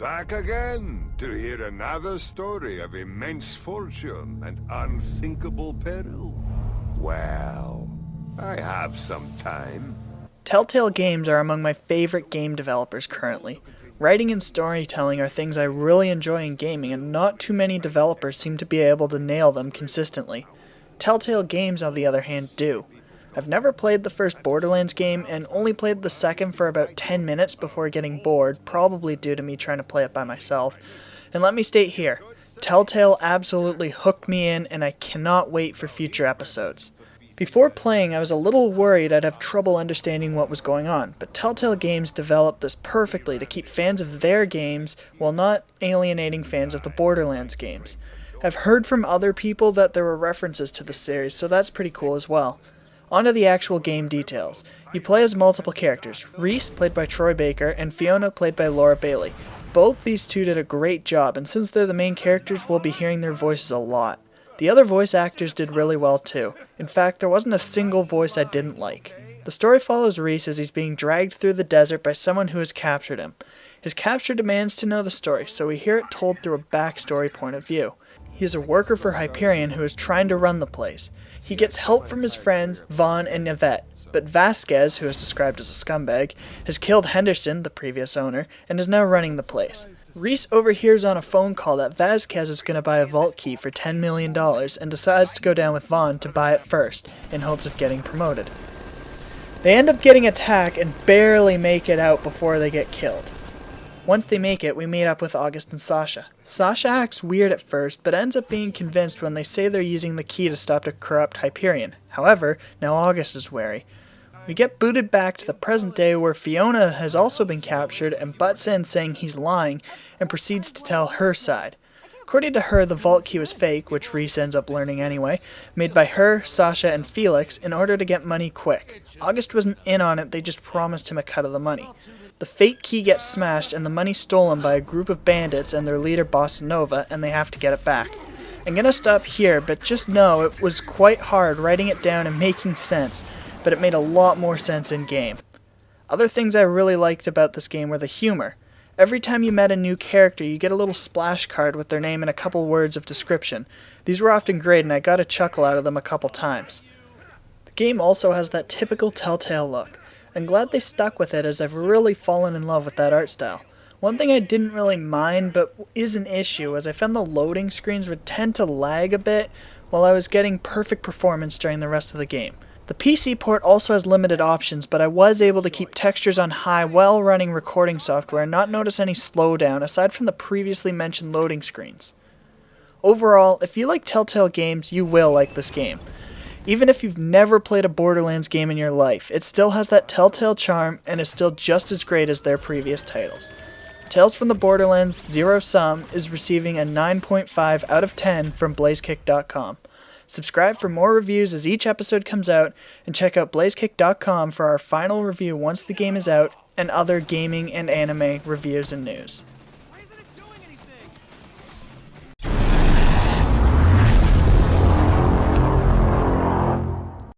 Back again to hear another story of immense fortune and unthinkable peril. Well, I have some time. Telltale Games are among my favorite game developers currently. Writing and storytelling are things I really enjoy in gaming, and not too many developers seem to be able to nail them consistently. Telltale Games, on the other hand, do. I've never played the first Borderlands game, and only played the second for about 10 minutes before getting bored, probably due to me trying to play it by myself. And let me state here, Telltale absolutely hooked me in, and I cannot wait for future episodes. Before playing, I was a little worried I'd have trouble understanding what was going on, but Telltale Games developed this perfectly to keep fans of their games while not alienating fans of the Borderlands games. I've heard from other people that there were references to the series, so that's pretty cool as well. On to the actual game details. You play as multiple characters, Reese, played by Troy Baker, and Fiona, played by Laura Bailey. Both these two did a great job, and since they're the main characters, we'll be hearing their voices a lot. The other voice actors did really well too. In fact, there wasn't a single voice I didn't like. The story follows Reese as he's being dragged through the desert by someone who has captured him. His capture demands to know the story, so we hear it told through a backstory point of view. He is a worker for Hyperion who is trying to run the place. He gets help from his friends, Vaughn and Yvette, but Vasquez, who is described as a scumbag, has killed Henderson, the previous owner, and is now running the place. Reese overhears on a phone call that Vasquez is going to buy a vault key for $10 million and decides to go down with Vaughn to buy it first, in hopes of getting promoted. They end up getting attacked and barely make it out before they get killed. Once they make it, we meet up with August and Sasha. Sasha acts weird at first, but ends up being convinced when they say they're using the key to stop a corrupt Hyperion. However, now August is wary. We get booted back to the present day where Fiona has also been captured and butts in saying he's lying and proceeds to tell her side. According to her, the vault key was fake, which Reese ends up learning anyway, made by her, Sasha, and Felix in order to get money quick. August wasn't in on it, they just promised him a cut of the money. The fake key gets smashed and the money stolen by a group of bandits and their leader Bossa Nova, and they have to get it back. I'm gonna stop here, but just know it was quite hard writing it down and making sense, but it made a lot more sense in game. Other things I really liked about this game were the humor. Every time you met a new character, you get a little splash card with their name and a couple words of description. These were often great, and I got a chuckle out of them a couple times. The game also has that typical Telltale look. I'm glad they stuck with it, as I've really fallen in love with that art style. One thing I didn't really mind, but is an issue, is I found the loading screens would tend to lag a bit while I was getting perfect performance during the rest of the game. The PC port also has limited options, but I was able to keep textures on high while running recording software and not notice any slowdown aside from the previously mentioned loading screens. Overall, if you like Telltale Games, you will like this game. Even if you've never played a Borderlands game in your life, it still has that Telltale charm and is still just as great as their previous titles. Tales from the Borderlands Zer0 Sum is receiving a 9.5 out of 10 from BlazeKick.com. Subscribe for more reviews as each episode comes out, and check out BlazeKick.com for our final review once the game is out, and other gaming and anime reviews and news.